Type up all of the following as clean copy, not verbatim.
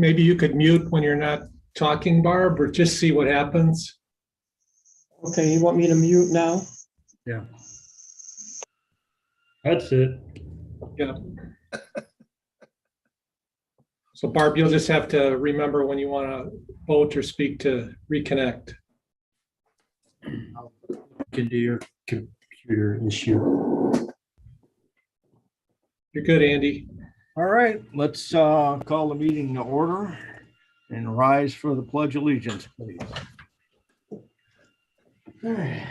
maybe you could mute when you're not talking, Barb, or just see what happens. Okay, you want me to mute now? Yeah. That's it. Yeah. So Barb, you'll just have to remember when you want to vote or speak to reconnect. Can do your computer issue. You're good, Andy. All right, let's call the meeting to order and rise for the Pledge of Allegiance, please. Okay.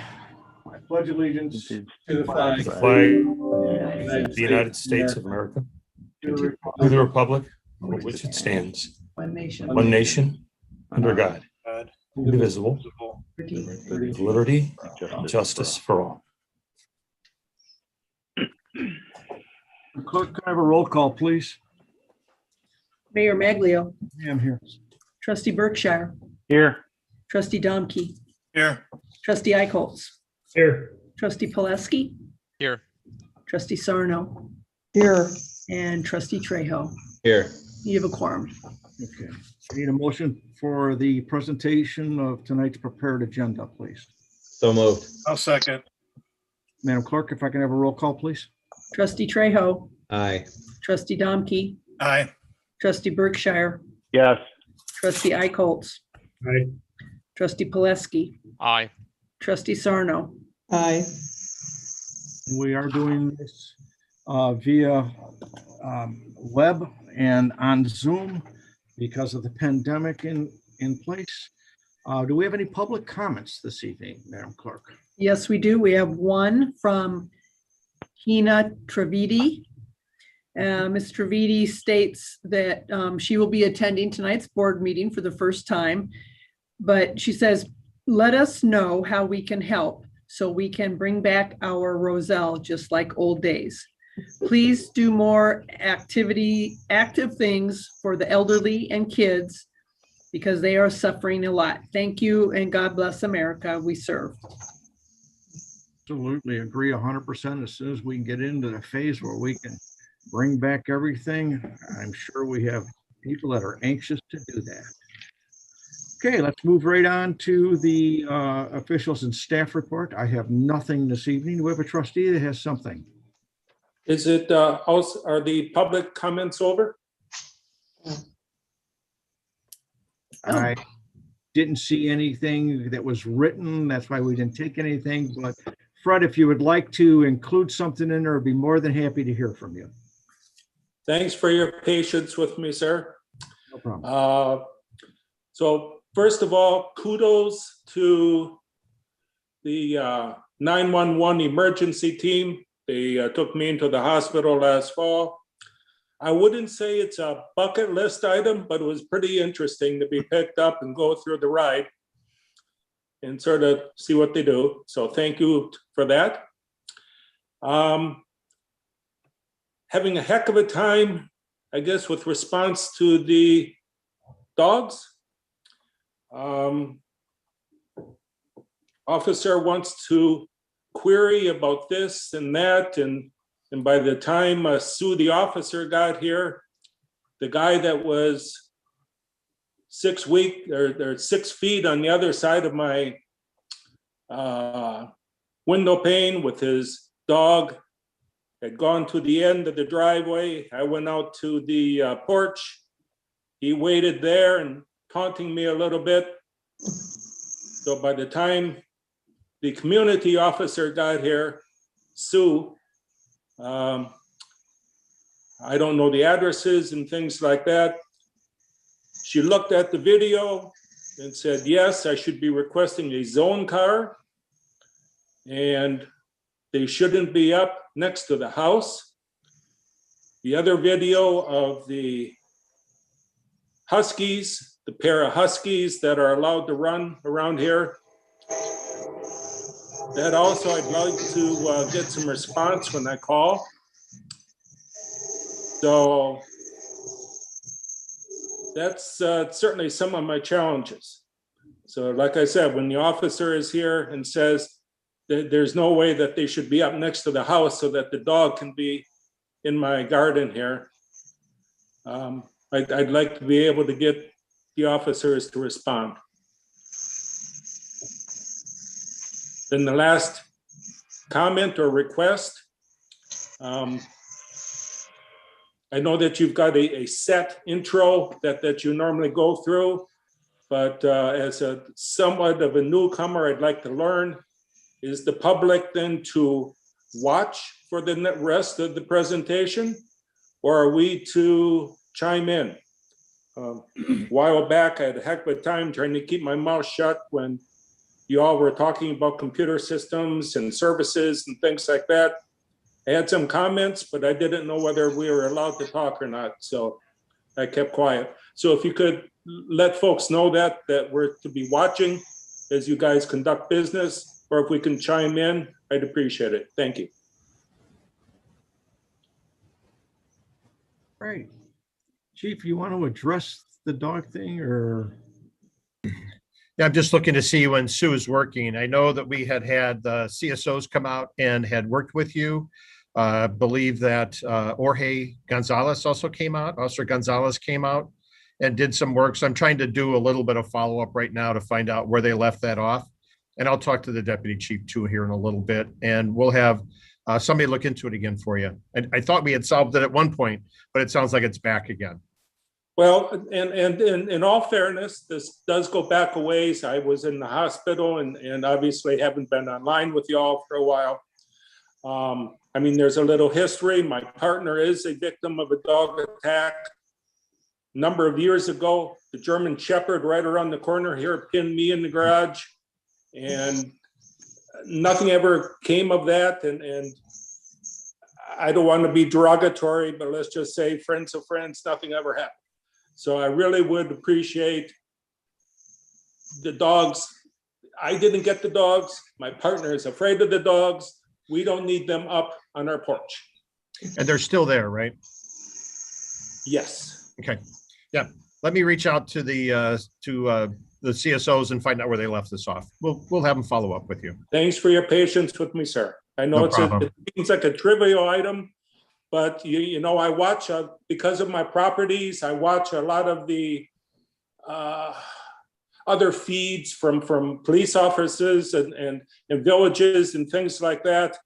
I pledge allegiance To the flag The flag of the United States of America, to the republic for which it stands, One nation. one nation, under God, indivisible, with liberty and justice for all. Clerk, can I have a roll call, please? Mayor Maglio, I'm here. trustee Berkshire, Here. trustee Domke, Here. trustee Eichholz, Here. trustee Poleski, Here. trustee Sarno, Here, and trustee Trejo. Here. You have a quorum. Okay. I need a motion for the presentation of tonight's prepared agenda, please. So moved. I'll second. Madam Clerk, if I can have a roll call, please? Trustee Trejo, Aye. trustee Domke, Aye. trustee Berkshire, Yes. trustee Eichholz, Aye. trustee Poleski, Aye. trustee Sarno. aye. We are doing this via web and on Zoom because of the pandemic in place. Do we have any public comments this evening, Madam Clerk? Yes, we do. We have one from Hina Trivedi. Ms. Trivedi states that she will be attending tonight's board meeting for the first time, but she says, let us know how we can help so we can bring back our Roselle just like old days. Please do more active things for the elderly and kids because they are suffering a lot. Thank you and God bless America we serve. Absolutely agree 100%. As soon as we can get into the phase where we can bring back everything, I'm sure we have people that are anxious to do that. Okay, let's move right on to the officials and staff report. I have nothing this evening. Do we have a trustee that has something? Is it, also, are the public comments over? I didn't see anything that was written. That's why we didn't take anything. But Fred, if you would like to include something in there, I'd be more than happy to hear from you. Thanks for your patience with me, sir. No problem. So first of all, kudos to the 911 emergency team. They took me into the hospital last fall. I wouldn't say it's a bucket list item, but it was pretty interesting to be picked up and go through the ride and sort of see what they do. So thank you for that. Having a heck of a time, I guess, with response to the dogs. Officer wants to query about this and that, and by the time Sue, the officer, got here, the guy that was 6 feet on the other side of my window pane with his dog had gone to the end of the driveway. I went out to the porch. He waited there and taunting me a little bit. So by the time the community officer got here, Sue, I don't know the addresses and things like that. She looked at the video and said, yes, I should be requesting a zone car and they shouldn't be up next to the house. The other video of the Huskies, the pair of Huskies that are allowed to run around here. That also, I'd like to get some response when I call. So that's certainly some of my challenges. So like I said, when the officer is here and says that there's no way that they should be up next to the house so that the dog can be in my garden here, I'd like to be able to get the officers to respond. Then the last comment or request. I know that you've got a set intro that you normally go through, but as a somewhat of a newcomer, I'd like to learn, is the public then to watch for the rest of the presentation, or are we to chime in? A while back, I had a heck of a time trying to keep my mouth shut when you all were talking about computer systems and services and things like that. I had some comments, but I didn't know whether we were allowed to talk or not, so I kept quiet. So if you could let folks know that we're to be watching as you guys conduct business, or if we can chime in, I'd appreciate it. Thank you. Right. Chief, you want to address the dog thing or? Yeah, I'm just looking to see when Sue is working. I know that we had the CSOs come out and had worked with you. Believe that Jorge Gonzalez also came out. Officer Gonzalez came out and did some work. So I'm trying to do a little bit of follow-up right now to find out where they left that off. And I'll talk to the deputy chief too here in a little bit. And we'll have somebody look into it again for you. I thought we had solved it at one point, but it sounds like it's back again. Well, and in all fairness, this does go back a ways. I was in the hospital and obviously haven't been online with y'all for a while. I mean, there's a little history. My partner is a victim of a dog attack. A number of years ago, the German Shepherd right around the corner here pinned me in the garage, and nothing ever came of that. And I don't want to be derogatory, but let's just say friends of friends, nothing ever happened. So I really would appreciate the dogs. I didn't get the dogs. My partner is afraid of the dogs. We don't need them up on our porch. And they're still there, right? Yes. Okay. Yeah. Let me reach out to the CSOs and find out where they left this off. We'll have them follow up with you. Thanks for your patience with me, sir. I know No it seems like a trivial item, but you know, I watch because of my properties, I watch a lot of the other feeds from police officers and villages and things like that.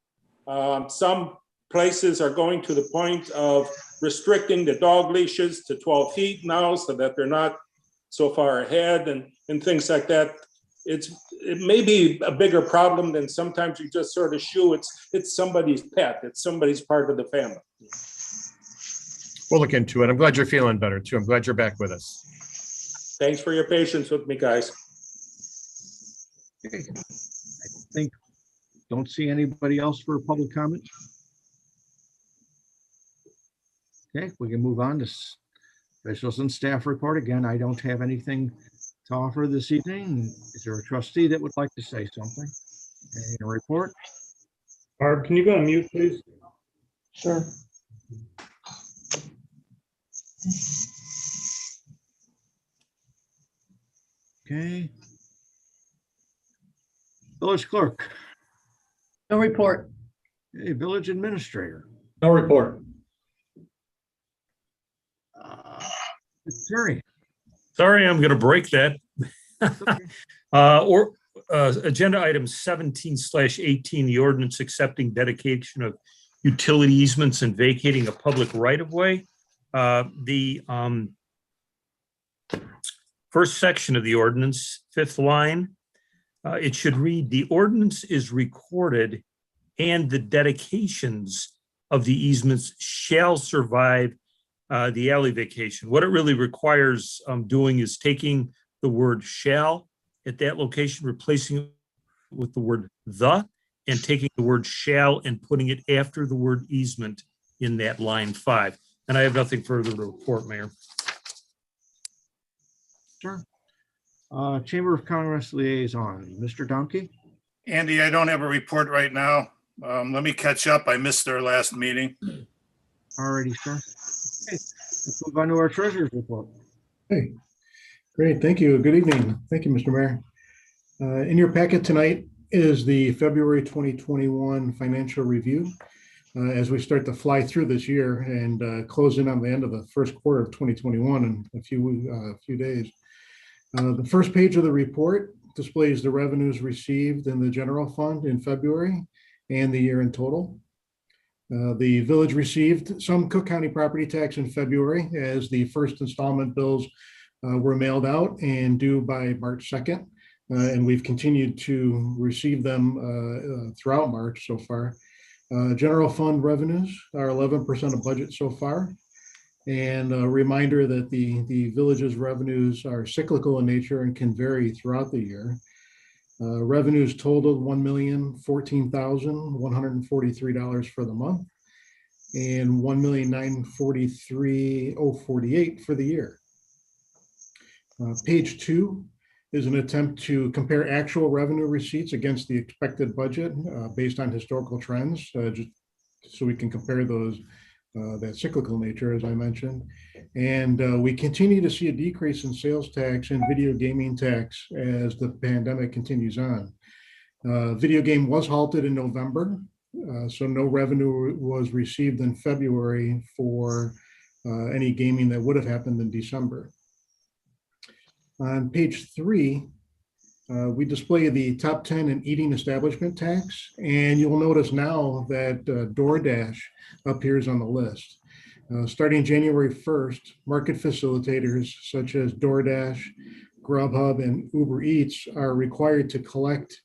Some places are going to the point of restricting the dog leashes to 12 feet now so that they're not so far ahead and things like that. It may be a bigger problem than sometimes you just sort of shoo. It's somebody's pet. It's somebody's part of the family. We'll look into it. I'm glad you're feeling better too. I'm glad you're back with us. Thanks for your patience with me, guys. Okay. Don't see anybody else for public comment. Okay, we can move on to officials and staff report. Again, I don't have anything to offer this evening. Is there a trustee that would like to say something? Any report? Barb, can you go on mute, please? Sure. Okay. Village clerk. No report. Hey, village administrator. No report. Attorney. Sorry, I'm going to break that. Agenda item 17/18, the ordinance accepting dedication of utility easements and vacating a public right-of-way. The first section of the ordinance, fifth line, it should read, the ordinance is recorded and the dedications of the easements shall survive the alley vacation. What it really requires doing is taking the word shall at that location, replacing it with the word the, and taking the word shall and putting it after the word easement in that line 5. And I have nothing further to report, Mayor. Sure. Chamber of Commerce liaison, Mr. Donkey. Andy, I don't have a report right now. Let me catch up. I missed their last meeting. Alrighty, sir. Okay, let's move on to our treasurer's report. Hey, great. Thank you. Good evening. Thank you, Mr. Mayor. In your packet tonight is the February 2021 financial review. as we start to fly through this year and close in on the end of the first quarter of 2021 in a few days. The first page of the report displays the revenues received in the general fund in February and the year in total. The village received some Cook County property tax in February as the first installment bills were mailed out and due by March 2nd. And we've continued to receive them throughout March so far. General fund revenues are 11% of budget so far. And a reminder that the village's revenues are cyclical in nature and can vary throughout the year. Revenues totaled $1,014,143 for the month and $1,943,048 for the year. Page 2 is an attempt to compare actual revenue receipts against the expected budget based on historical trends, just so we can compare those, that cyclical nature, as I mentioned. And we continue to see a decrease in sales tax and video gaming tax as the pandemic continues on. Video game was halted in November, so no revenue was received in February for any gaming that would have happened in December. On page 3, we display the top 10 in eating establishment tax, and you'll notice now that DoorDash appears on the list. Starting January 1st, market facilitators such as DoorDash, Grubhub, and Uber Eats are required to collect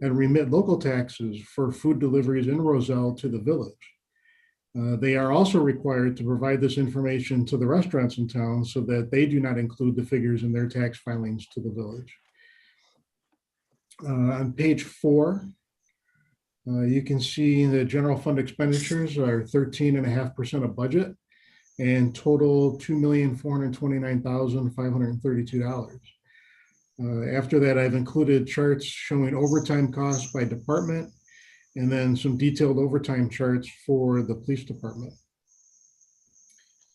and remit local taxes for food deliveries in Roselle to the village. They are also required to provide this information to the restaurants in town so that they do not include the figures in their tax filings to the village. On page 4, you can see the general fund expenditures are 13.5% of budget and total $2,429,532. After that, I've included charts showing overtime costs by department and then some detailed overtime charts for the police department.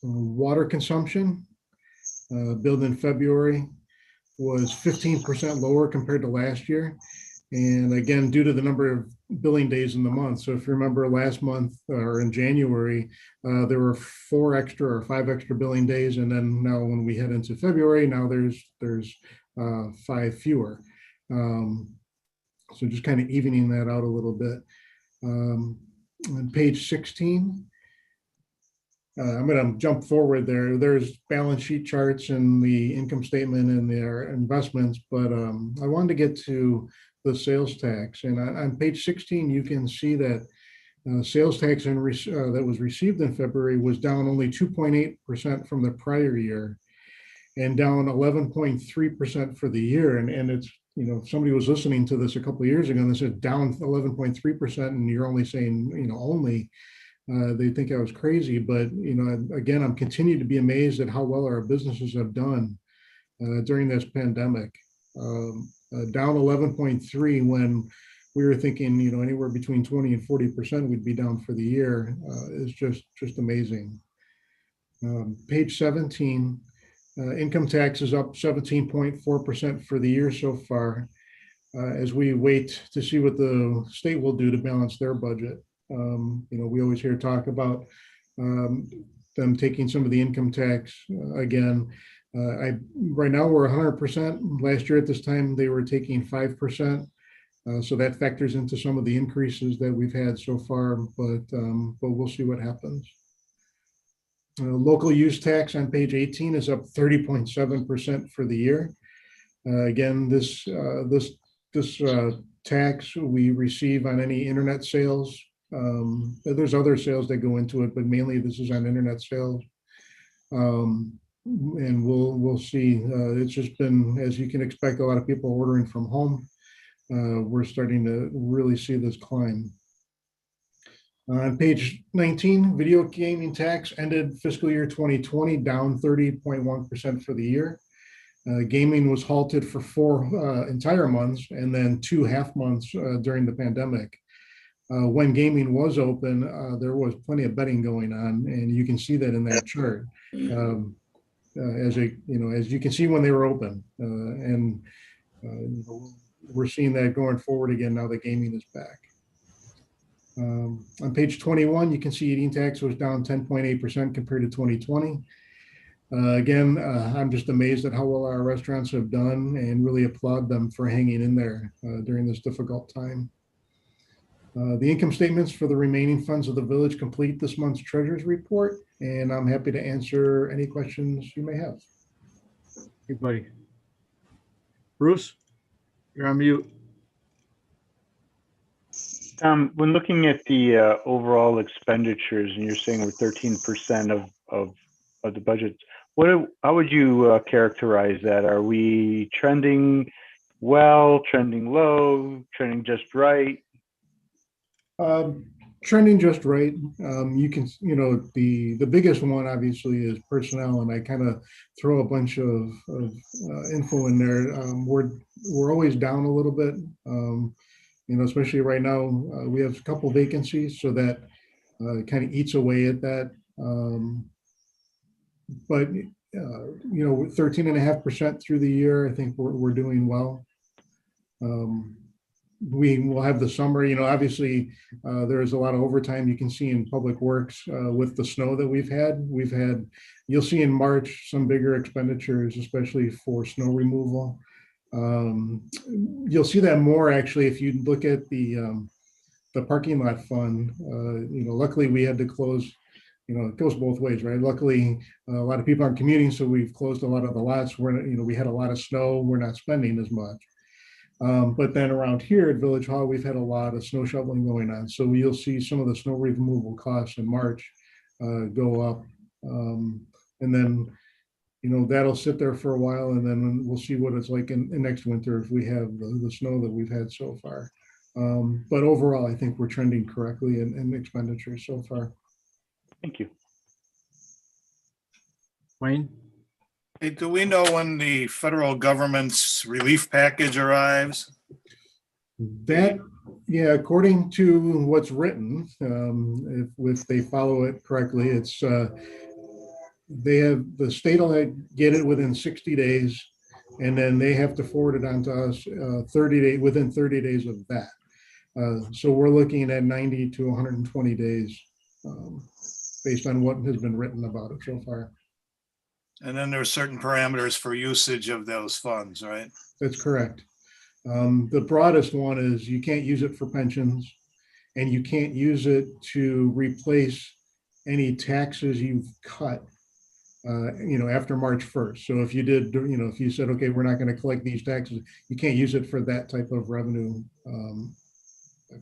Water consumption, billed in February, was 15% lower compared to last year. And again, due to the number of billing days in the month. So if you remember last month or in January, there were 4 extra or 5 extra billing days. And then now when we head into February, now there's 5 fewer. So just kind of evening that out a little bit. On page 16, I'm going to jump forward there. There's balance sheet charts and the income statement and their investments, but I wanted to get to the sales tax. And on page 16, you can see that sales tax that was received in February was down only 2.8% from the prior year and down 11.3% for the year. And it's, you know, if somebody was listening to this a couple of years ago and they said down 11.3% and you're only saying, you know, only, they think I was crazy. But, you know, again, I'm continuing to be amazed at how well our businesses have done during this pandemic. Down 11.3 when we were thinking, you know, anywhere between 20 and 40% we'd be down for the year is just amazing. Page 17, income tax is up 17.4% for the year so far as we wait to see what the state will do to balance their budget. You know, we always hear talk about them taking some of the income tax again. Right now we're 100%. Last year at this time they were taking 5%, so that factors into some of the increases that we've had so far. But we'll see what happens. Local use tax on page 18 is up 30.7% for the year. Again, this tax we receive on any internet sales. There's other sales that go into it, but mainly this is on internet sales. And we'll see. It's just been, as you can expect, a lot of people ordering from home. We're starting to really see this climb. On page 19, video gaming tax ended fiscal year 2020 down 30.1% for the year. Gaming was halted for 4 entire months and then 2 half months during the pandemic. When gaming was open, there was plenty of betting going on, and you can see that in that chart. As you can see when they were open, and we're seeing that going forward again now that gaming is back. On page 21, you can see eating tax was down 10.8% compared to 2020. Again, I'm just amazed at how well our restaurants have done and really applaud them for hanging in there during this difficult time. The income statements for the remaining funds of the village complete this month's treasurer's report, and I'm happy to answer any questions you may have. Anybody? Bruce, you're on mute. Tom, when looking at the overall expenditures, and you're saying we're 13% of the budget, how would you characterize that? Are we trending well, trending low, trending just right? Trending just right. You can, the biggest one obviously is personnel, and I kind of throw a bunch of info in there. We're always down a little bit, especially right now. We have a couple vacancies, so that kind of eats away at that. But 13.5% through the year, I think we're doing well. We will have the summer, obviously there's a lot of overtime you can see in public works with the snow that we've had. You'll see in March some bigger expenditures, especially for snow removal. You'll see that more actually if you look at the parking lot fund. Luckily we had to close. It goes both ways, right? Luckily, a lot of people aren't commuting, so we've closed a lot of the lots where, we had a lot of snow. We're not spending as much. But then around here at Village Hall, we've had a lot of snow shoveling going on. So you'll see some of the snow removal costs in March go up. And then, that'll sit there for a while, and then we'll see what it's like in next winter if we have the snow that we've had so far. But overall, I think we're trending correctly in expenditures so far. Thank you. Wayne? Hey, do we know when the federal government's relief package arrives? According to what's written, if they follow it correctly, it's the state will get it within 60 days, and then they have to forward it on to us within 30 days of that. So we're looking at 90 to 120 days based on what has been written about it so far. And then there are certain parameters for usage of those funds, right? That's correct. The broadest one is you can't use it for pensions, and you can't use it to replace any taxes you've cut, after March 1st. So if you did, if you said, okay, we're not going to collect these taxes, you can't use it for that type of revenue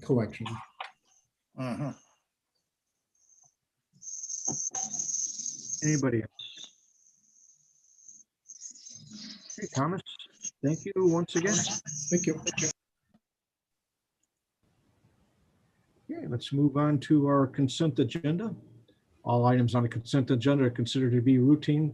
collection. Mm-hmm. Anybody else? Hey, Thomas, thank you once again. Thank you. Okay, let's move on to our consent agenda. All items on the consent agenda are considered to be routine,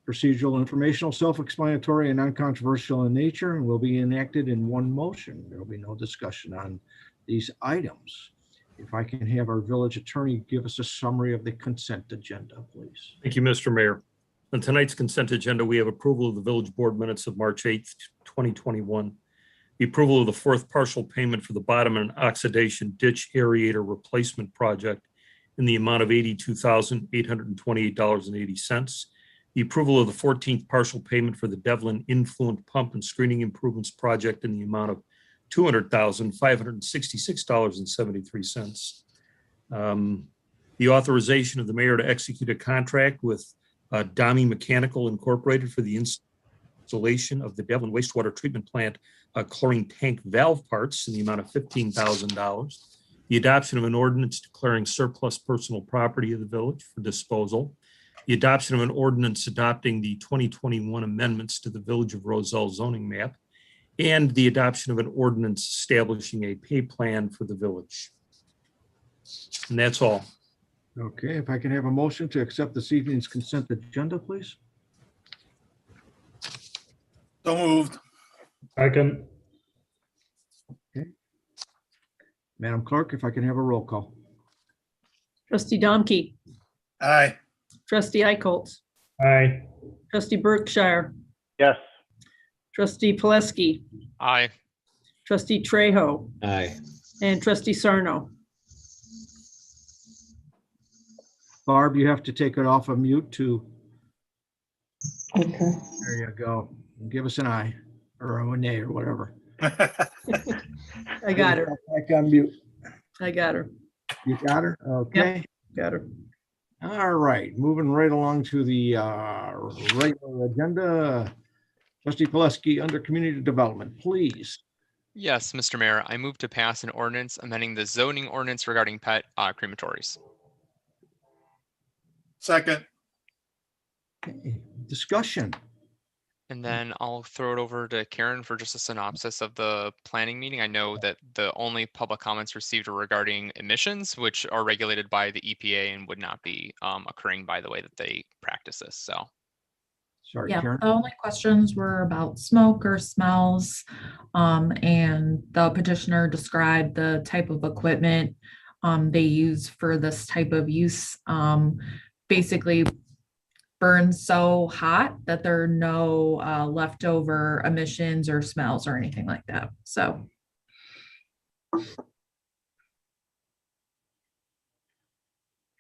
procedural, informational, self-explanatory, and non-controversial in nature, and will be enacted in one motion. There will be no discussion on these items. If I can have our village attorney give us a summary of the consent agenda, please. Thank you, Mr. Mayor. On tonight's consent agenda, we have approval of the village board minutes of March 8th, 2021. The approval of the fourth partial payment for the bottom and oxidation ditch aerator replacement project in the amount of $82,828.80. The approval of the 14th partial payment for the Devlin influent pump and screening improvements project in the amount of $200,566.73. The authorization of the mayor to execute a contract with Dami Mechanical Incorporated for the installation of the Devlin wastewater treatment plant chlorine tank valve parts in the amount of $15,000. The adoption of an ordinance declaring surplus personal property of the village for disposal. The adoption of an ordinance adopting the 2021 amendments to the Village of Roselle zoning map, and the adoption of an ordinance establishing a pay plan for the village. And that's all. Okay, if I can have a motion to accept this evening's consent agenda, please. So moved. Second. Madam Clerk, if I can have a roll call. Trustee Domke, Aye. trustee Eichholz, Aye. trustee Berkshire, Yes. trustee Poleski, Aye. trustee Trejo, Aye. and trustee Sarno. Barb, you have to take it off of mute too. Okay. There you go. Give us an eye or a nay or whatever. I got her. Back on mute. I got her. You got her? Okay. Got her. All right, moving right along to the regular agenda. Trustee Pulaski, under community development, please. Yes, Mr. Mayor, I move to pass an ordinance amending the zoning ordinance regarding pet crematories. Second, Okay, discussion. And then I'll throw it over to Karen for just a synopsis of the planning meeting. I know that the only public comments received are regarding emissions, which are regulated by the EPA and would not be occurring by the way that they practice this. So, Sorry, Yeah, Karen. the only questions were about smoke or smells. And the petitioner described the type of equipment they use for this type of use. Basically burns so hot that there are no leftover emissions or smells or anything like that. So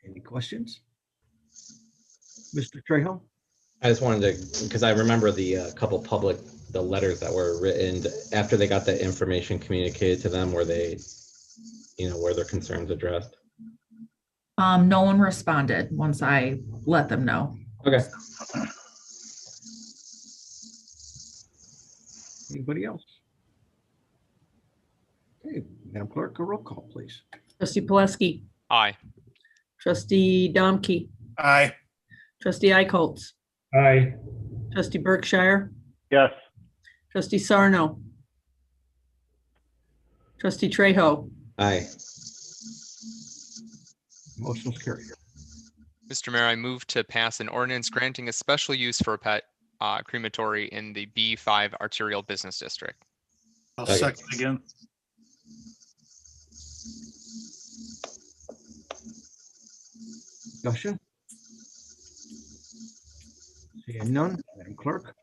Any questions? Mr. Trejo? I just wanted to, because I remember the the letters that were written after they got the information communicated to them, were they, were their concerns addressed? no one responded once I let them know. Okay. Anybody else? Okay, Madam Clerk, a roll call, please. Trustee Pulaski, aye. trustee Domke, aye. trustee Eichholz, Aye. trustee Berkshire, Yes. trustee Sarno, trustee Trejo, Aye. Motion's carried. Mr. Mayor, I move to pass an ordinance granting a special use for a pet crematory in the B5 Arterial Business District. I'll Okay. second again. Discussion? Seeing none, Madam Clerk?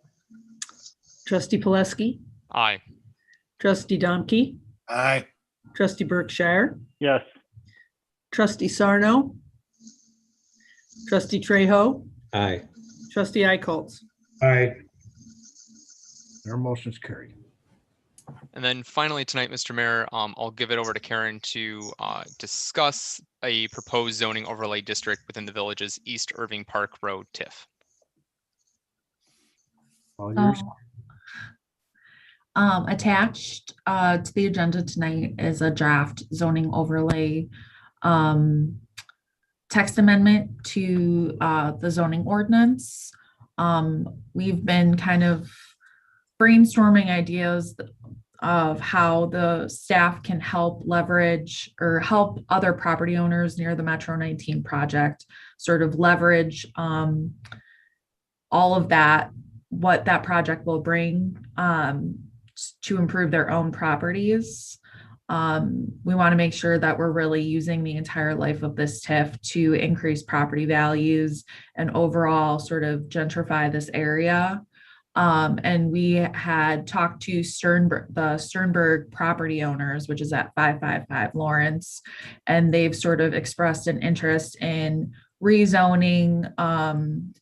trustee Pulaski, Aye. trustee Domke, Aye. trustee Berkshire, Yes. trustee Sarno, trustee Trejo, Aye. trustee Eichholz. Aye. Our motion's carried. And then finally tonight, Mr. Mayor, I'll give it over to Karen to discuss a proposed zoning overlay district within the village's East Irving Park Road TIF. All yours. Attached to the agenda tonight is a draft zoning overlay text amendment to the zoning ordinance. We've been kind of brainstorming ideas of how the staff can help leverage or help other property owners near the Metro 19 project sort of leverage all of that, what that project will bring to improve their own properties. We want to make sure that we're really using the entire life of this TIF to increase property values and overall sort of gentrify this area. And we had talked to the Sternberg property owners, which is at 555 Lawrence, and they've sort of expressed an interest in rezoning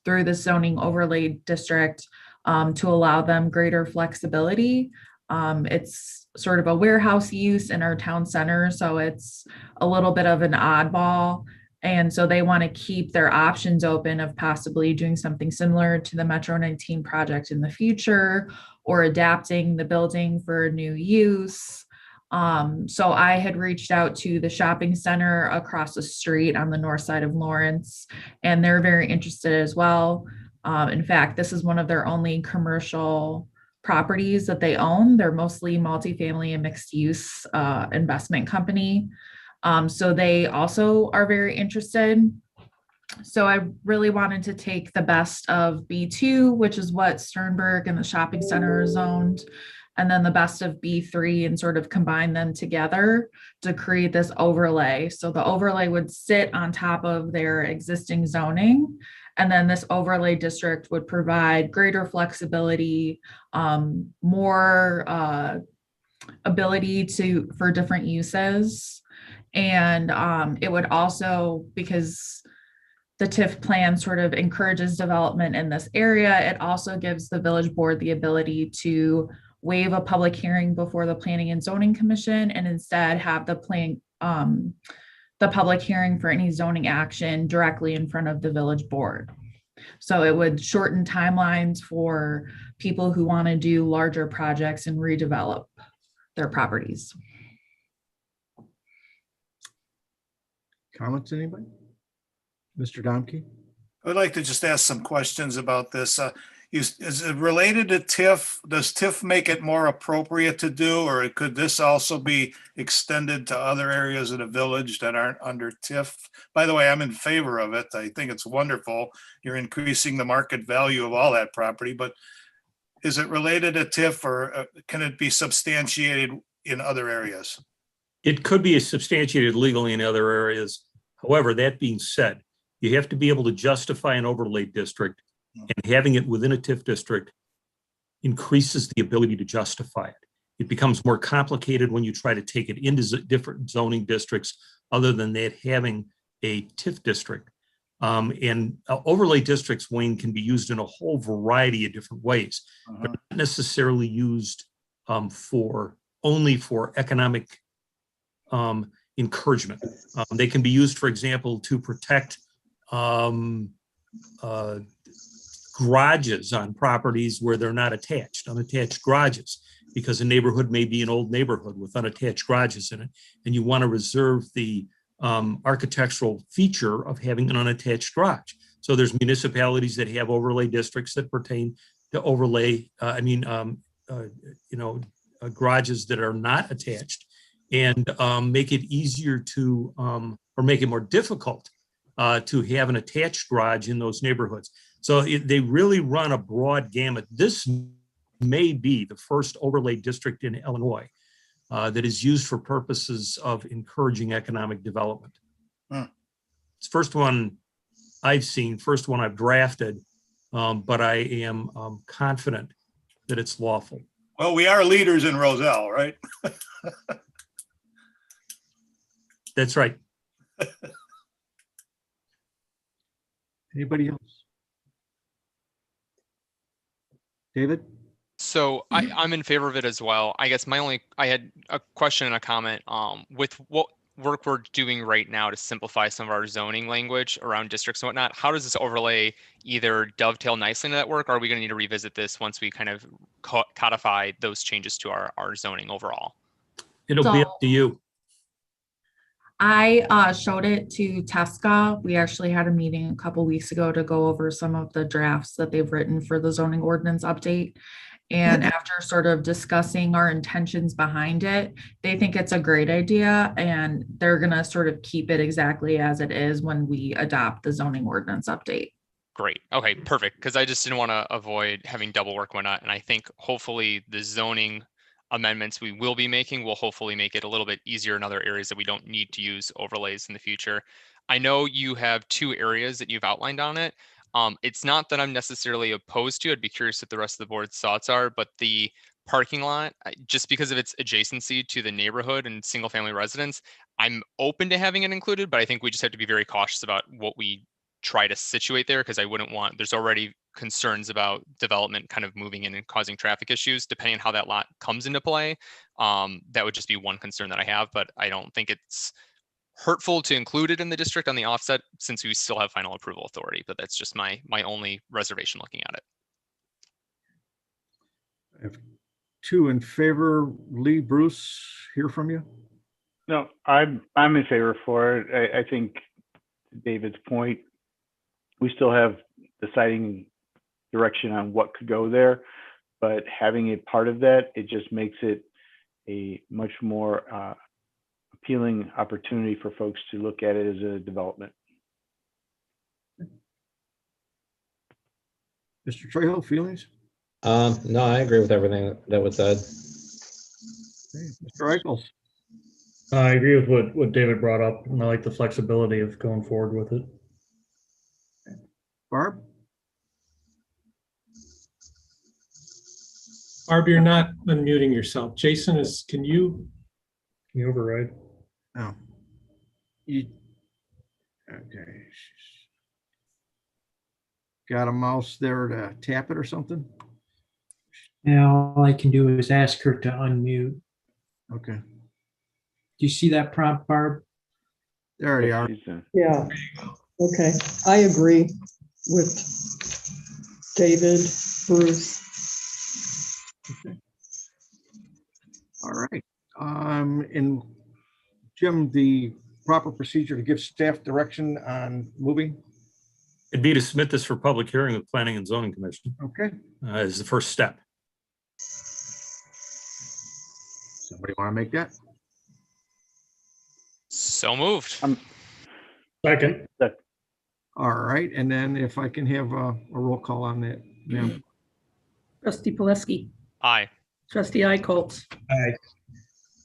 through the zoning overlay district to allow them greater flexibility. It's sort of a warehouse use in our town center, so it's a little bit of an oddball. And so they want to keep their options open of possibly doing something similar to the Metro 19 project in the future, or adapting the building for a new use. So I had reached out to the shopping center across the street on the north side of Lawrence, and they're very interested as well. In fact, this is one of their only commercial properties that they own. They're mostly multifamily and mixed use investment company. So they also are very interested. So I really wanted to take the best of B2, which is what Sternberg and the shopping center is zoned, and then the best of B3 and sort of combine them together to create this overlay. So the overlay would sit on top of their existing zoning, and then this overlay district would provide greater flexibility, more ability for different uses. And it would also, because the TIF plan sort of encourages development in this area. It also gives the village board the ability to waive a public hearing before the Planning and Zoning Commission and instead have the public hearing for any zoning action directly in front of the village board. So it would shorten timelines for people who want to do larger projects and redevelop their properties. Comments, anybody? Mr. Domke? I'd like to just ask some questions about this. Is it related to TIF? Does TIF make it more appropriate to do, or could this also be extended to other areas of the village that aren't under TIF? By the way, I'm in favor of it. I think it's wonderful. You're increasing the market value of all that property, but is it related to TIF, or can it be substantiated in other areas? It could be substantiated legally in other areas. However, that being said, you have to be able to justify an overlay district, and having it within a TIF district increases the ability to justify it. It becomes more complicated when you try to take it into different zoning districts other than that having a TIF district. Overlay districts, Wayne, can be used in a whole variety of different ways. They're not necessarily used only for economic encouragement. They can be used, for example, to protect garages on properties where they're not attached, unattached garages, because a neighborhood may be an old neighborhood with unattached garages in it, and you want to reserve the architectural feature of having an unattached garage. So there's municipalities that have overlay districts that pertain to overlay, garages that are not attached, and make it easier to, or make it more difficult to have an attached garage in those neighborhoods. So they really run a broad gamut. This may be the first overlay district in Illinois that is used for purposes of encouraging economic development. It's the first one I've seen, first one I've drafted, but I am confident that it's lawful. Well, we are leaders in Roselle, right? That's right. Anybody else? David? So I'm in favor of it as well. I guess I had a question and a comment with what work we're doing right now to simplify some of our zoning language around districts and whatnot. How does this overlay either dovetail nicely into that work, or are we going to need to revisit this once we kind of codify those changes to our zoning overall? It'll be up to you. I showed it to Tesca. We actually had a meeting a couple weeks ago to go over some of the drafts that they've written for the zoning ordinance update. And after sort of discussing our intentions behind it, they think it's a great idea, and they're going to sort of keep it exactly as it is when we adopt the zoning ordinance update. Great. Okay, perfect. Because I just didn't want to avoid having double work and whatnot. And I think hopefully the zoning amendments we will be making will hopefully make it a little bit easier in other areas that we don't need to use overlays in the future. I know you have 2 areas that you've outlined on it. It's not that I'm necessarily opposed to. I'd be curious what the rest of the board's thoughts are, but the parking lot, just because of its adjacency to the neighborhood and single family residence, I'm open to having it included, but I think we just have to be very cautious about what we try to situate there, because I wouldn't want, there's already concerns about development kind of moving in and causing traffic issues, depending on how that lot comes into play. That would just be one concern that I have, but I don't think it's hurtful to include it in the district on the offset, since we still have final approval authority. But that's just my only reservation looking at it. I have 2 in favor. Lee, Bruce, hear from you? No, I'm in favor for it. I think to David's point, we still have deciding direction on what could go there, but having a part of that, it just makes it a much more appealing opportunity for folks to look at it as a development. Mr. Trejo, feelings? No, I agree with everything that was said. Okay. Mr. Eichels? I agree with what David brought up, and I like the flexibility of going forward with it. Barb? Barb, you're not unmuting yourself. Jason can you override? No. Okay. got a mouse there to tap it or something? Now, all I can do is ask her to unmute. Okay, Do you see that prompt, Barb? there they are. Yeah, okay. I agree with David, Bruce. All right. And Jim, the proper procedure to give staff direction on moving? It'd be to submit this for public hearing with Planning and Zoning Commission Okay. as the first step. Somebody want to make that? So moved. Second. All right. And then if I can have a roll call on that, ma'am. Trustee Poleski, Aye. trustee Icolts, Aye.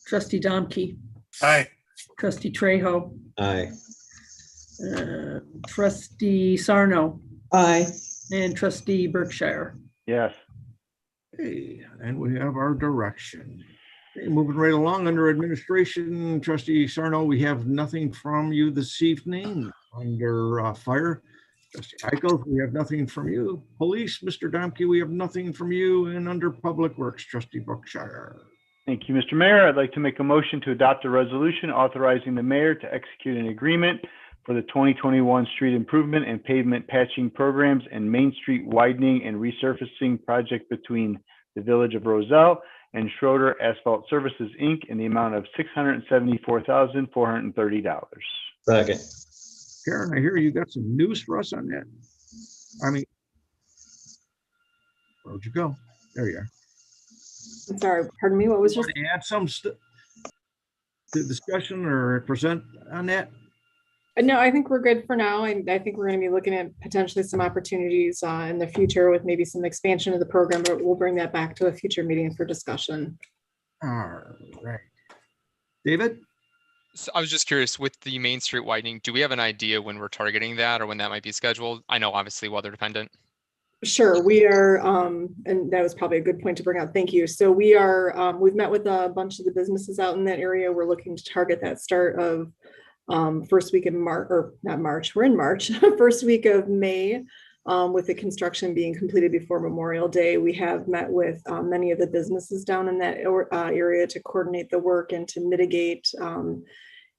trustee Domke, Aye. trustee Trejo, Aye. trustee Sarno, Aye. and trustee Berkshire. Yes. Okay, and we have our direction. Okay, moving right along under administration, trustee Sarno, we have nothing from you this evening. Under fire, trustee Eichel, we have nothing from you. Police, Mr. Domke, we have nothing from you. And under public works, trustee Brookshire. Thank you, Mr. Mayor. I'd like to make a motion to adopt a resolution authorizing the mayor to execute an agreement for the 2021 street improvement and pavement patching programs and Main Street widening and resurfacing project between the Village of Roselle and Schroeder Asphalt Services, Inc. in the amount of $674,430. Second. Karen, I hear you got some news for us on that. I mean, where'd you go? There you are. I'm sorry, pardon me, what was your? Want to add some to discussion or present on that? No, I think we're good for now. I think we're going to be looking at potentially some opportunities in the future with maybe some expansion of the program, but we'll bring that back to a future meeting for discussion. All right. David? So I was just curious with the Main Street widening, do we have an idea when we're targeting that or when that might be scheduled? I know obviously weather dependent. Sure, we are, and that was probably a good point to bring up. Thank you. So we are, we've met with a bunch of the businesses out in that area. We're looking to target that start of first week in March, or not March, we're in March, first week of May, with the construction being completed before Memorial Day. We have met with many of the businesses down in that area to coordinate the work and to mitigate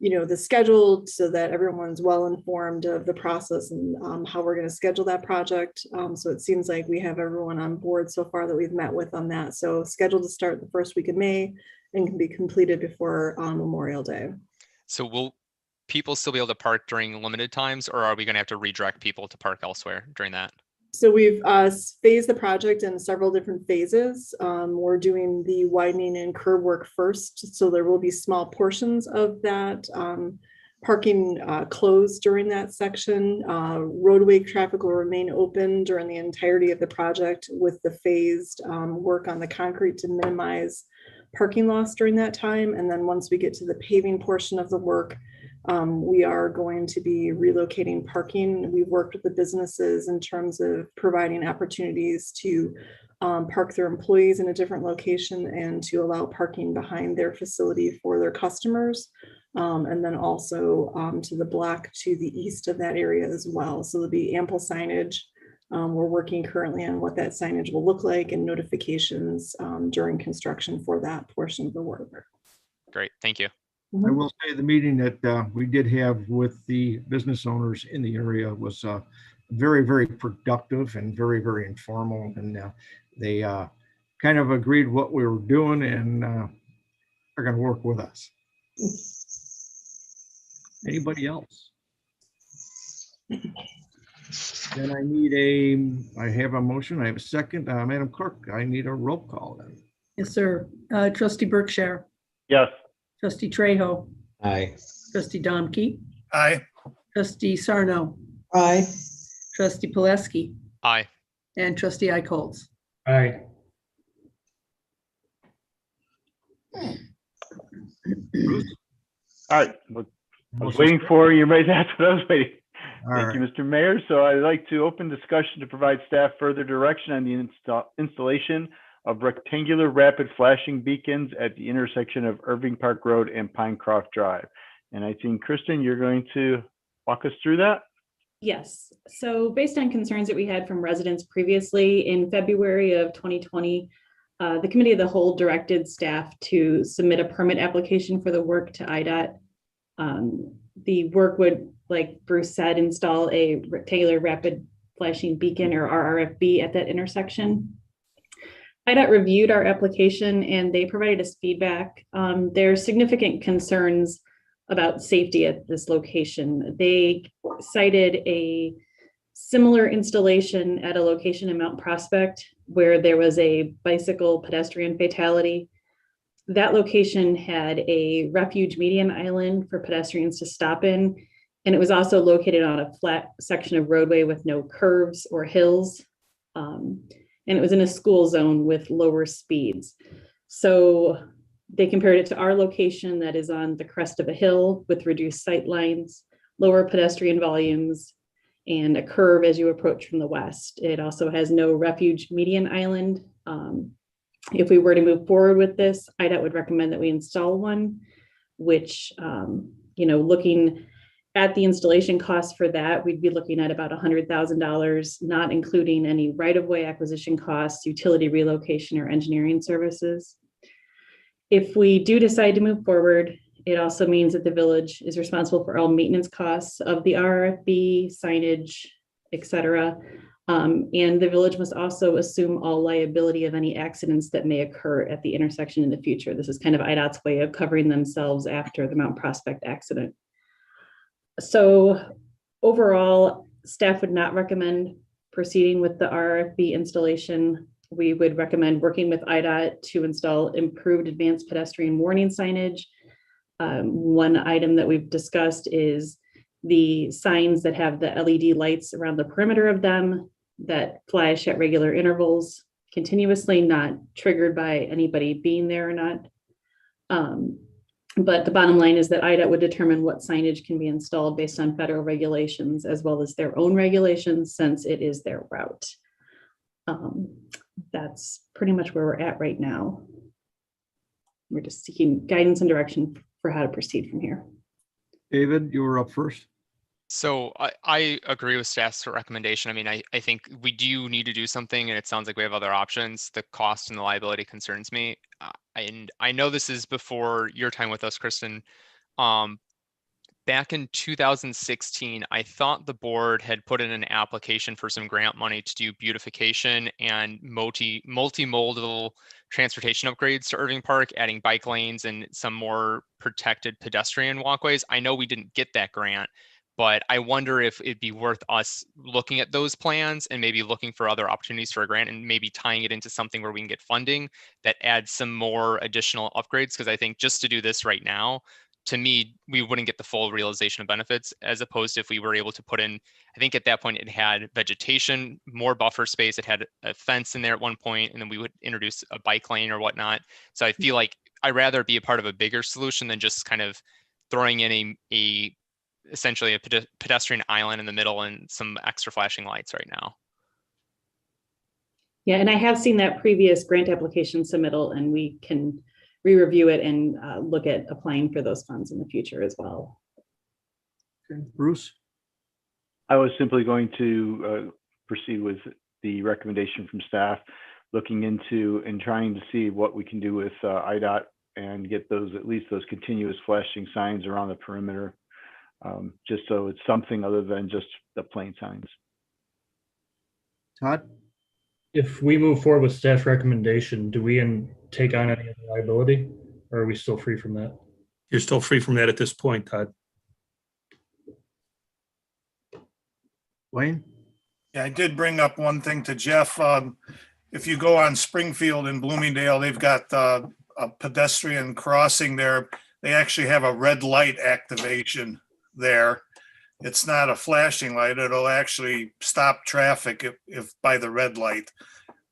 the schedule so that everyone's well informed of the process and how we're going to schedule that project. So it seems like we have everyone on board so far that we've met with on that. So scheduled to start the first week of May and can be completed before Memorial Day. So will people still be able to park during limited times, or are we going to have to redirect people to park elsewhere during that? So we've phased the project in several different phases. We're doing the widening and curb work first. So there will be small portions of that parking closed during that section. Roadway traffic will remain open during the entirety of the project with the phased work on the concrete to minimize parking loss during that time. And then once we get to the paving portion of the work, we are going to be relocating parking. We've worked with the businesses in terms of providing opportunities to park their employees in a different location and to allow parking behind their facility for their customers. And then also to the block to the east of that area as well. So there'll be ample signage. We're working currently on what that signage will look like and notifications during construction for that portion of the work. Great, thank you. I will say the meeting that we did have with the business owners in the area was very, very productive and very, very informal. And they kind of agreed what we were doing and are going to work with us. Anybody else? Then I have a motion. I have a second. Madam Clerk, I need a roll call then. Yes, sir. Trustee Berkshire, Yes. trustee Trejo, Aye. trustee Domke, Aye. trustee Sarno, Aye. trustee Poleski, Aye. and trustee Icolts. Aye. All right. I was waiting for you. That's what I was waiting. Thank you, right. Mr. Mayor. So I'd like to open discussion to provide staff further direction on the installation of rectangular rapid flashing beacons at the intersection of Irving Park Road and Pinecroft Drive. And I think, Kristen, you're going to walk us through that? Yes, so based on concerns that we had from residents previously, in February of 2020, the Committee of the Whole directed staff to submit a permit application for the work to IDOT. The work would, like Bruce said, install a rectangular rapid flashing beacon or RRFB at that intersection. IDOT reviewed our application and they provided us feedback. There are significant concerns about safety at this location. They cited a similar installation at a location in Mount Prospect where there was a bicycle pedestrian fatality. That location had a refuge median island for pedestrians to stop in, and it was also located on a flat section of roadway with no curves or hills. And it was in a school zone with lower speeds. So they compared it to our location that is on the crest of a hill with reduced sight lines, lower pedestrian volumes, and a curve as you approach from the west. It also has no refuge median island. If we were to move forward with this, IDOT would recommend that we install one, which, looking at the installation costs for that, we'd be looking at about $100,000, not including any right-of-way acquisition costs, utility relocation, or engineering services. If we do decide to move forward, it also means that the village is responsible for all maintenance costs of the RFB, signage, et cetera. And the village must also assume all liability of any accidents that may occur at the intersection in the future. This is kind of IDOT's way of covering themselves after the Mount Prospect accident. So overall, staff would not recommend proceeding with the RFB installation. We would recommend working with IDOT to install improved advanced pedestrian warning signage. One item that we've discussed is the signs that have the LED lights around the perimeter of them that flash at regular intervals continuously, not triggered by anybody being there or not. But the bottom line is that IDOT would determine what signage can be installed based on federal regulations as well as their own regulations, since it is their route. That's pretty much where we're at right now. We're just seeking guidance and direction for how to proceed from here. David, you were up first. So I agree with staff's recommendation. I mean, I think we do need to do something, and it sounds like we have other options. The cost and the liability concerns me. And I know this is before your time with us, Kristen. Back in 2016, I thought the board had put in an application for some grant money to do beautification and multimodal transportation upgrades to Irving Park, adding bike lanes and some more protected pedestrian walkways. I know we didn't get that grant, but I wonder if it'd be worth us looking at those plans and maybe looking for other opportunities for a grant and maybe tying it into something where we can get funding that adds some more additional upgrades. Because I think just to do this right now, to me, we wouldn't get the full realization of benefits, as opposed to if we were able to put in, I think at that point it had vegetation, more buffer space, it had a fence in there at one point, and then we would introduce a bike lane or whatnot. So I feel like I'd rather be a part of a bigger solution than just kind of throwing in essentially a pedestrian island in the middle and some extra flashing lights right now. Yeah, and I have seen that previous grant application submittal, and we can re-review it and look at applying for those funds in the future as well. Okay, Bruce? I was simply going to proceed with the recommendation from staff, looking into and trying to see what we can do with IDOT and get those, at least those continuous flashing signs around the perimeter, just so it's something other than just the plain signs. Todd? If we move forward with staff recommendation, do we take on any liability, or are we still free from that? You're still free from that at this point, Todd. Wayne? Yeah, I did bring up one thing to Jeff. If you go on Springfield in Bloomingdale, they've got a pedestrian crossing there. They actually have a red light activation there. It's not a flashing light. It'll actually stop traffic if by the red light,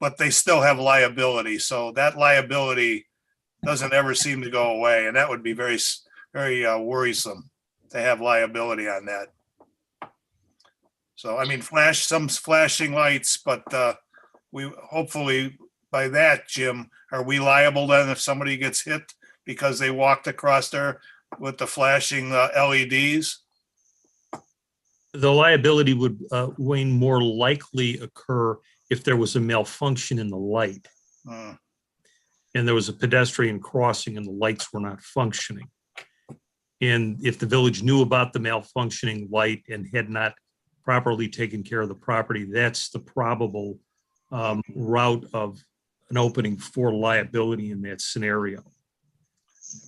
but they still have liability. So that liability doesn't ever seem to go away. And that would be very, very worrisome to have liability on that. So, I mean, some flashing lights, but we hopefully by that, Jim, are we liable then if somebody gets hit because they walked across there with the flashing LEDs? The liability would, Wayne, more likely occur if there was a malfunction in the light and there was a pedestrian crossing and the lights were not functioning. And if the village knew about the malfunctioning light and had not properly taken care of the property, that's the probable route of an opening for liability in that scenario. I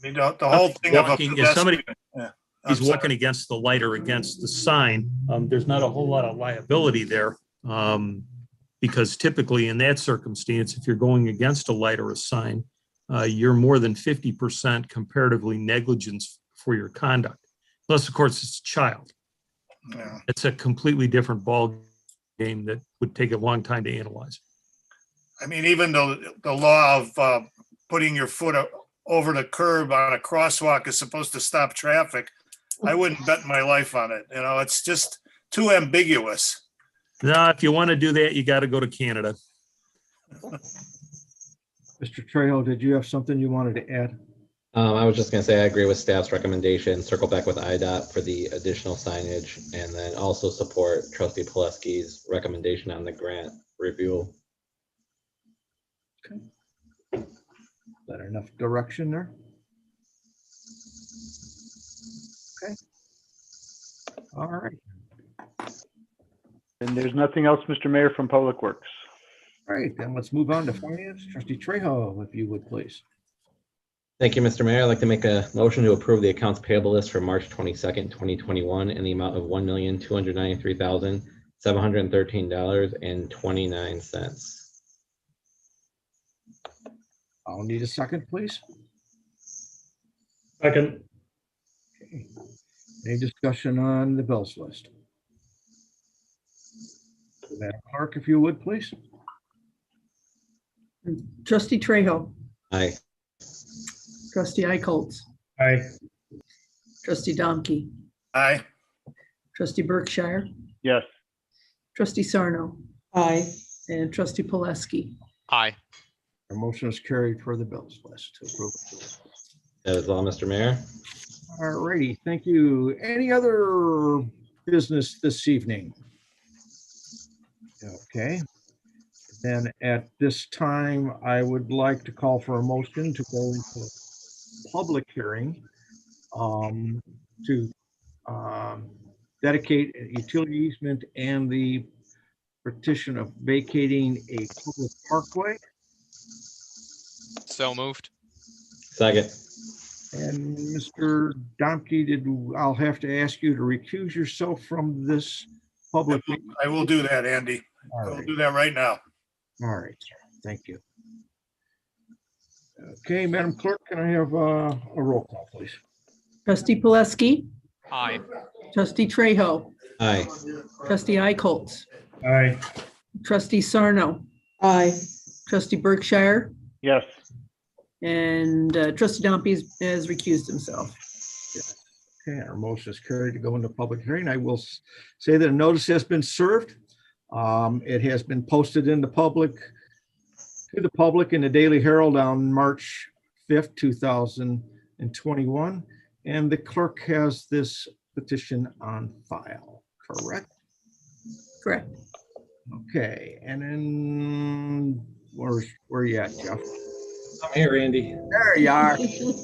mean, the whole thing of a If somebody pedestrian. is walking against the light or against the sign, there's not a whole lot of liability there. Because typically in that circumstance, if you're going against a light or a sign, you're more than 50% comparatively negligence for your conduct. Unless, of course, it's a child. Yeah. It's a completely different ball game that would take a long time to analyze. I mean, even the law of putting your foot over the curb on a crosswalk is supposed to stop traffic. I wouldn't bet my life on it. You know, it's just too ambiguous. No, if you want to do that, you got to go to Canada. Mr. Trejo, did you have something you wanted to add? I was just going to say I agree with staff's recommendation. Circle back with IDOT for the additional signage, and then also support Trustee Pileski's recommendation on the grant review. Okay. Is that enough direction there? Okay. All right. And there's nothing else, Mr. Mayor, from Public Works. All right, then let's move on to finance. Trustee Trejo, if you would, please. Thank you, Mr. Mayor. I'd like to make a motion to approve the accounts payable list for March 22nd, 2021 in the amount of $1,293,713.29. I'll need a second, please. Second. Okay. Any discussion on the bills list? Madam Clerk, if you would, please. Trustee Trejo, Aye. trustee Eichholz, Aye. trustee Domke, Aye. trustee Berkshire, Yes. trustee Sarno, Aye. and trustee Pileski. Aye. Our motion is carried for the bills list to approve. That is all, Mr. Mayor. All righty, thank you. Any other business this evening? Okay. Then at this time, I would like to call for a motion to go into public hearing to dedicate a utility easement and the petition of vacating a public parkway. So moved. Second. And Mr. Domke, I'll have to ask you to recuse yourself from this public. I will do that, Andy. I will do that right now. All right, sir. Thank you. Okay, Madam Clerk, can I have a roll call, please? Trustee Pileski, Aye. trustee Trejo, Aye. trustee Eichholz, Aye. trustee Sarno, Aye. trustee Berkshire, Yes. and trustee Domke has recused himself. Okay, our motion is carried to go into public hearing. I will say that a notice has been served. It has been posted in the public in the Daily Herald on March 5th, 2021. And the clerk has this petition on file, correct? Correct. Okay, and then where you at, Jeff? I'm here, Andy. There you are. You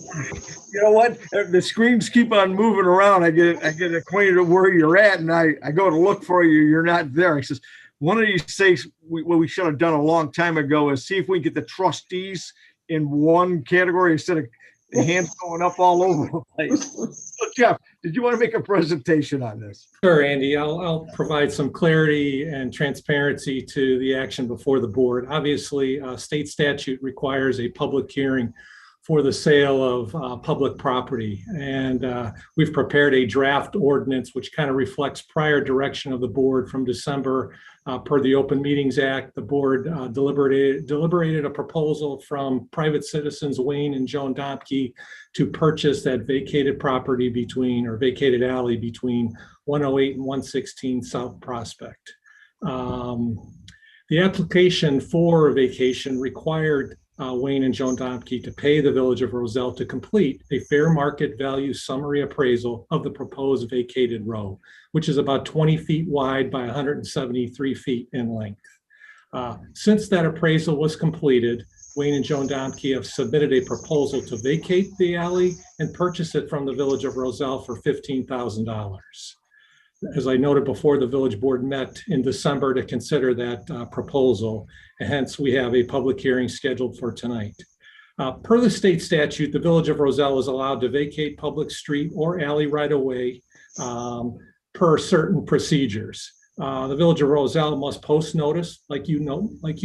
know what? The screens keep on moving around. I get acquainted with where you're at, and I go to look for you. You're not there. He says, one of these things what we should have done a long time ago is see if we can get the trustees in one category instead of the hands going up all over the place. So Jeff, did you want to make a presentation on this? Sure, Andy. I'll provide some clarity and transparency to the action before the board. Obviously, state statute requires a public hearing for the sale of public property. And we've prepared a draft ordinance which kind of reflects prior direction of the board from December. Per the Open Meetings Act, the board deliberated a proposal from private citizens Wayne and Joan Domke to purchase that vacated property vacated alley between 108 and 116 South Prospect. The application for vacation required Wayne and Joan Domke to pay the Village of Roselle to complete a fair market value summary appraisal of the proposed vacated row, which is about 20 feet wide by 173 feet in length. Since that appraisal was completed, Wayne and Joan Domke have submitted a proposal to vacate the alley and purchase it from the Village of Roselle for $15,000. As I noted before, the village board met in December to consider that proposal, and hence we have a public hearing scheduled for tonight. Per the state statute, the Village of Roselle is allowed to vacate public street or alley right away per certain procedures. The Village of Roselle must post notice, like you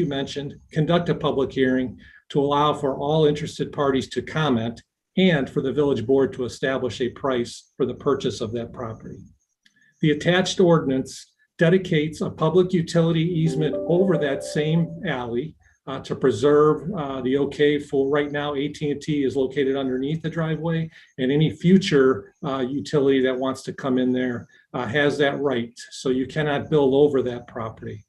mentioned, conduct a public hearing to allow for all interested parties to comment and for the village board to establish a price for the purchase of that property. The attached ordinance dedicates a public utility easement over that same alley to preserve the okay for right now. AT&T is located underneath the driveway, and any future utility that wants to come in there has that right. So you cannot build over that property.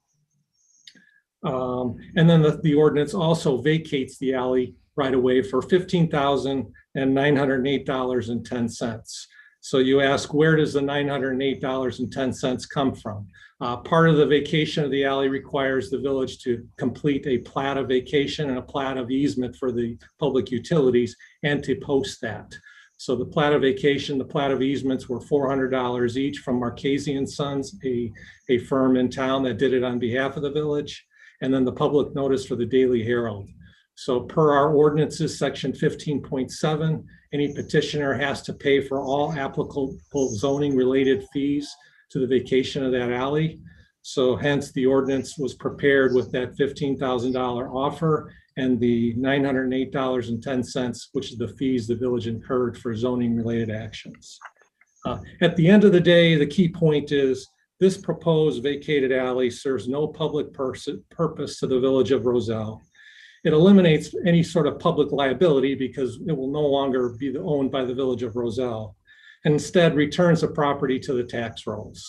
And then the ordinance also vacates the alley right away for $15,908.10. So you ask, where does the $908.10 come from? Part of the vacation of the alley requires the village to complete a plat of vacation and a plat of easement for the public utilities and to post that. So the plat of vacation, the plat of easements were $400 each from Marchese and Sons, a firm in town that did it on behalf of the village, and then the public notice for the Daily Herald. So per our ordinances, section 15.7, any petitioner has to pay for all applicable zoning related fees to the vacation of that alley. So hence the ordinance was prepared with that $15,000 offer and the $908.10, which is the fees the village incurred for zoning related actions. At the end of the day, the key point is this proposed vacated alley serves no public purpose to the Village of Roselle. It eliminates any sort of public liability because it will no longer be owned by the Village of Roselle, and instead returns the property to the tax rolls.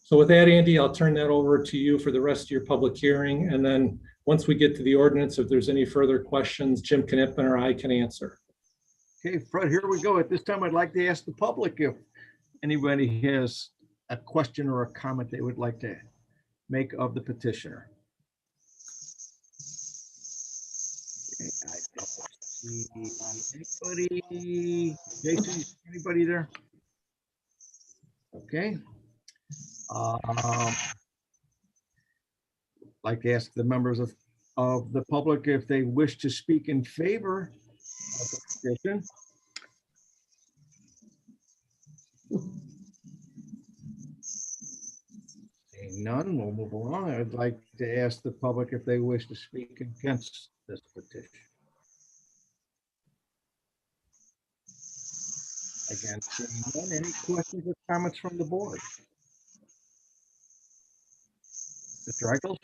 So with that, Andy, I'll turn that over to you for the rest of your public hearing. And then once we get to the ordinance, if there's any further questions, Jim Knippen or I can answer. Okay, Fred, here we go. At this time, I'd like to ask the public if anybody has a question or a comment they would like to make of the petitioner. I don't see anybody. Jason, anybody there? Okay. Like to ask the members of the public if they wish to speak in favor of the petition. Seeing none, we'll move along. I'd like to ask the public if they wish to speak against this petition. Again, seeing none, any questions or comments from the board? Mr. Eichels?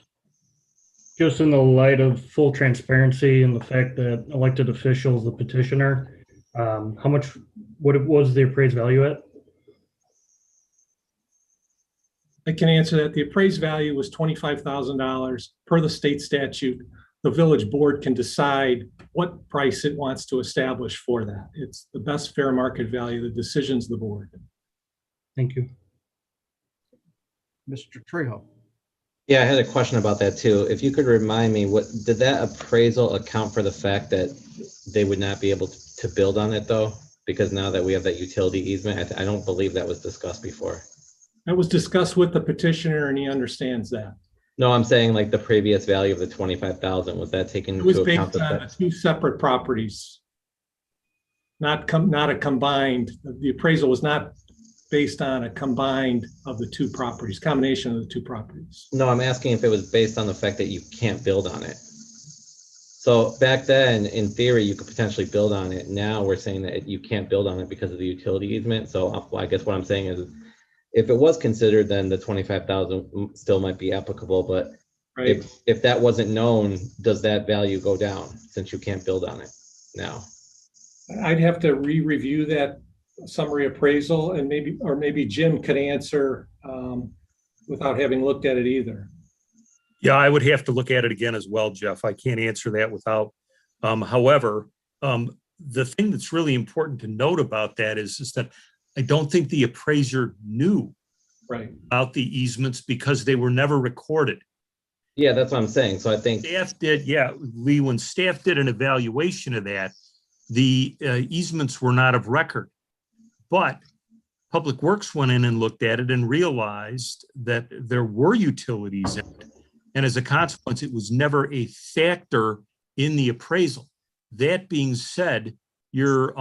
Just in the light of full transparency and the fact that elected officials, the petitioner, what was the appraised value at? I can answer that. The appraised value was $25,000 per the state statute. The village board can decide what price it wants to establish for that. It's the best fair market value. The decision's the board. Thank you. Mr. Trejo. Yeah, I had a question about that too. If you could remind me, what did that appraisal account for the fact that they would not be able to build on it though? Because now that we have that utility easement, I don't believe that was discussed before. That was discussed with the petitioner and he understands that. No, I'm saying like the previous value of the 25,000, was that taken into account? It was based on two separate properties, not a combined. The appraisal was not based on a combined of the two properties, combination of the two properties. No, I'm asking if it was based on the fact that you can't build on it. So back then, in theory, you could potentially build on it. Now we're saying that you can't build on it because of the utility easement. So I guess what I'm saying is, if it was considered, then the 25,000 still might be applicable. But right. if that wasn't known, does that value go down since you can't build on it now? I'd have to re-review that summary appraisal, and maybe Jim could answer without having looked at it either. Yeah, I would have to look at it again as well, Jeff. I can't answer that without However, the thing that's really important to note about that is that I don't think the appraiser knew about the easements because they were never recorded. Yeah, that's what I'm saying. So I think Staff did, yeah, Lee, when staff did an evaluation of that, the easements were not of record. But Public Works went in and looked at it and realized that there were utilities in it. And as a consequence, it was never a factor in the appraisal. That being said, your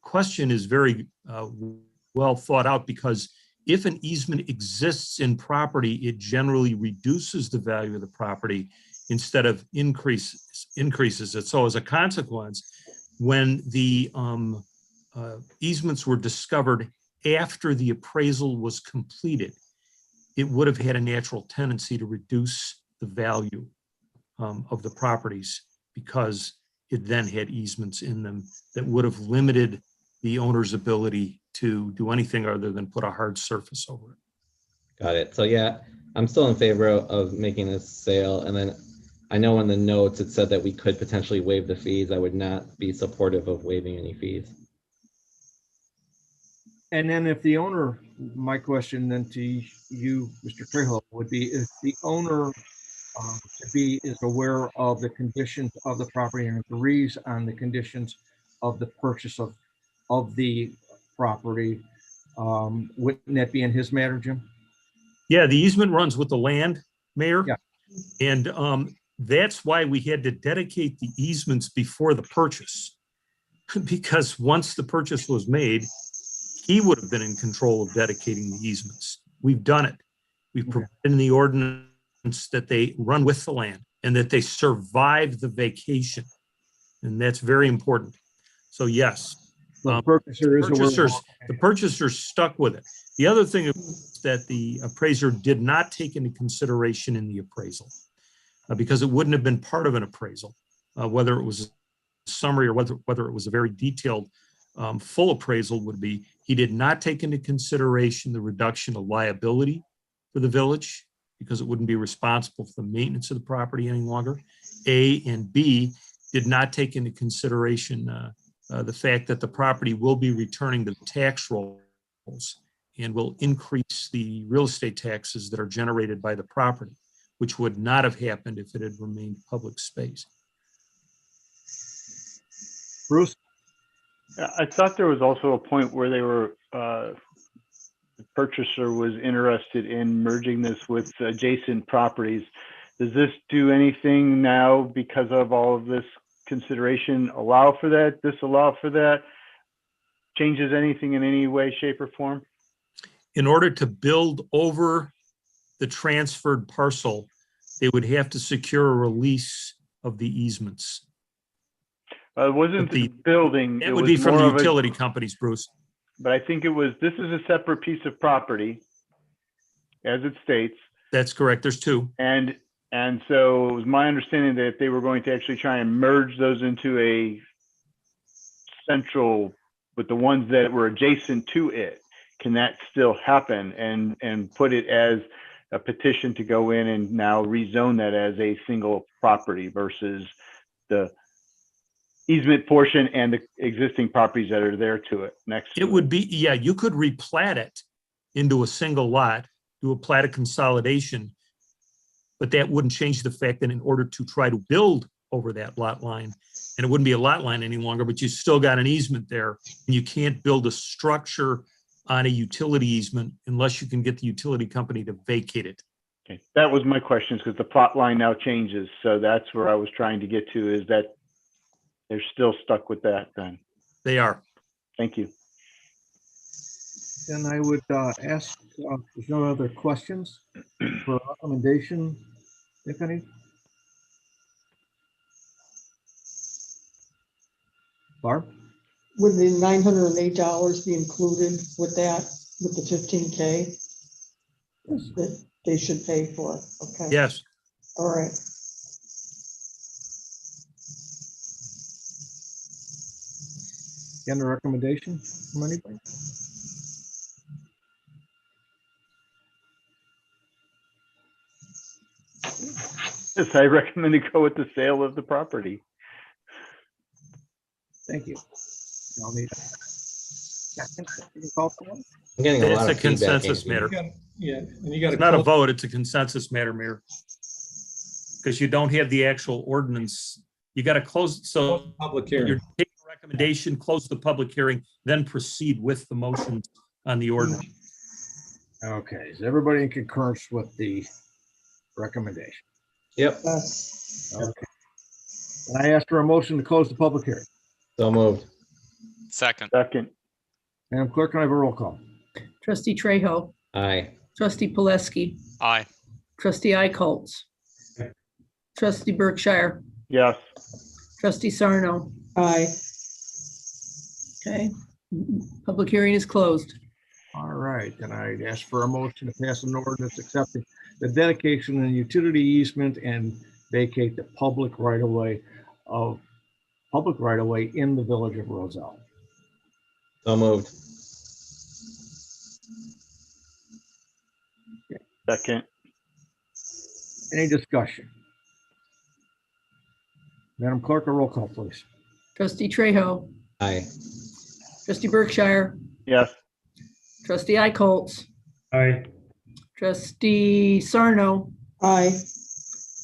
question is very well thought out, because if an easement exists in property, it generally reduces the value of the property instead of increases it. So as a consequence, when the easements were discovered after the appraisal was completed, it would have had a natural tendency to reduce the value of the properties, because it then had easements in them that would have limited the owner's ability to do anything other than put a hard surface over it. got it. So yeah, I'm still in favor of making this sale. And then I know in the notes it said that we could potentially waive the fees. I would not be supportive of waiving any fees. And then if the owner, my question then to you, Mr. Trejo, would be if the owner is aware of the conditions of the property and agrees on the conditions of the purchase of the property, wouldn't that be in his matter, Jim? Yeah, the easement runs with the land, Mayor. Yeah. And that's why we had to dedicate the easements before the purchase. Because once the purchase was made, he would have been in control of dedicating the easements. We've done it. We've provided in the ordinance that they run with the land and that they survive the vacation. And that's very important. So yes, the purchaser's stuck with it. The other thing is that the appraiser did not take into consideration in the appraisal, because it wouldn't have been part of an appraisal, whether it was a summary or whether it was a very detailed full appraisal would be. He did not take into consideration the reduction of liability for the village, because it wouldn't be responsible for the maintenance of the property any longer. A, and B, did not take into consideration the fact that the property will be returning to the tax rolls and will increase the real estate taxes that are generated by the property, which would not have happened if it had remained public space. Bruce? I thought there was also a point where they were, the purchaser was interested in merging this with adjacent properties. Does this do anything now because of all of this consideration? Allow for that, disallow for that? Changes anything in any way, shape, or form? In order to build over the transferred parcel, they would have to secure a release of the easements. It wasn't the building. It would be from the utility companies, Bruce. But I think it was, this is a separate piece of property, as it states. That's correct. There's two. And so it was my understanding that they were going to actually try and merge those into a central, with the ones that were adjacent to it. Can that still happen and put it as a petition to go in and now rezone that as a single property versus the easement portion and the existing properties that are there to it next to it? Would be, yeah, you could replat it into a single lot, do a plat of consolidation, but that wouldn't change the fact that in order to try to build over that lot line, and it wouldn't be a lot line any longer, but you still got an easement there, and you can't build a structure on a utility easement unless you can get the utility company to vacate it. Okay, that was my question, because the plot line now changes. So that's where I was trying to get to, is that they're still stuck with that then. They are. Thank you. Then I would ask, if there's no other questions for a recommendation, if any. Barb? Would the $908 be included with that, with the 15K that they should pay for? Okay. Yes. All right. Again, a recommendation from anybody? Yes, I recommend to go with the sale of the property. Thank you. I'll need a second. You can call for it. I'm getting a It's lot a of feedback. consensus Andy. matter. Yeah, and you got It's not a to, vote, it's a consensus matter, Mayor. Because you don't have the actual ordinance. You got to close, so public you're hearing. taking a recommendation, close the public hearing, then proceed with the motion on the ordinance. Okay, is everybody in concurrence with the recommendation? Yep, Yes. Okay. And I ask for a motion to close the public hearing. so moved. Second. Second, Madam Clerk, can I have a roll call? Trustee Trejo, Aye. trustee Poleski, Aye. trustee Icolts, trustee Berkshire, yes. trustee Sarno. Aye. Okay, public hearing is closed. All right, then I'd ask for a motion to pass an ordinance accepting the dedication and utility easement and vacate the public right-of-way in the village of Roselle. So moved. Second, Any discussion? Madam Clerk, a roll call, please. Trustee Trejo, Aye. trustee Berkshire, yes. trustee Icolts, Aye. trustee Sarno, Aye.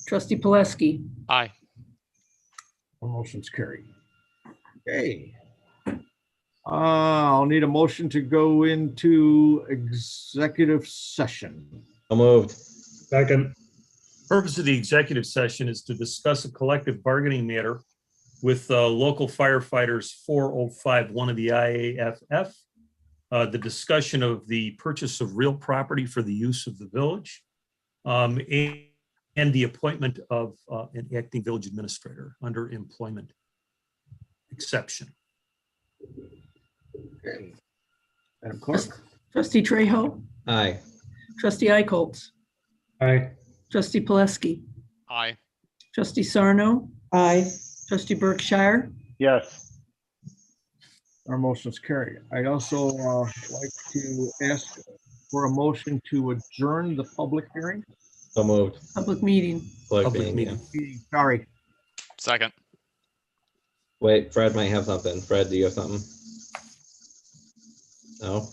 trustee Poleski. Aye. The motion's carried. Okay. I'll need a motion to go into executive session. So moved. Second. Purpose of the executive session is to discuss a collective bargaining matter with local firefighters 4051 of the IAFF, the discussion of the purchase of real property for the use of the village, and the appointment of an acting village administrator under employment exception. Okay. Madam Clerk? Trustee Trejo, Aye. trustee Icolts, Aye. trustee Poleski, Aye. trustee Sarno, Aye. trustee Berkshire, Yes. Our motion's carried. I'd also like to ask for a motion to adjourn the public hearing. So moved. public meeting. Public meeting. Sorry. Second. Wait, Fred might have something. Fred, do you have something? No?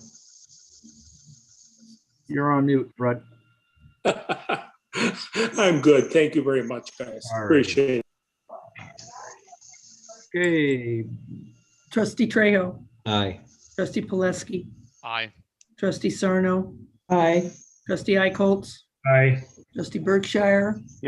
You're on mute, Fred. I'm good. Thank you very much, guys. All right. Appreciate it. Okay, Trustee Trejo, Aye. trustee Poleski, Aye. trustee Sarno, Aye. trustee Icolts, Aye. trustee Berkshire,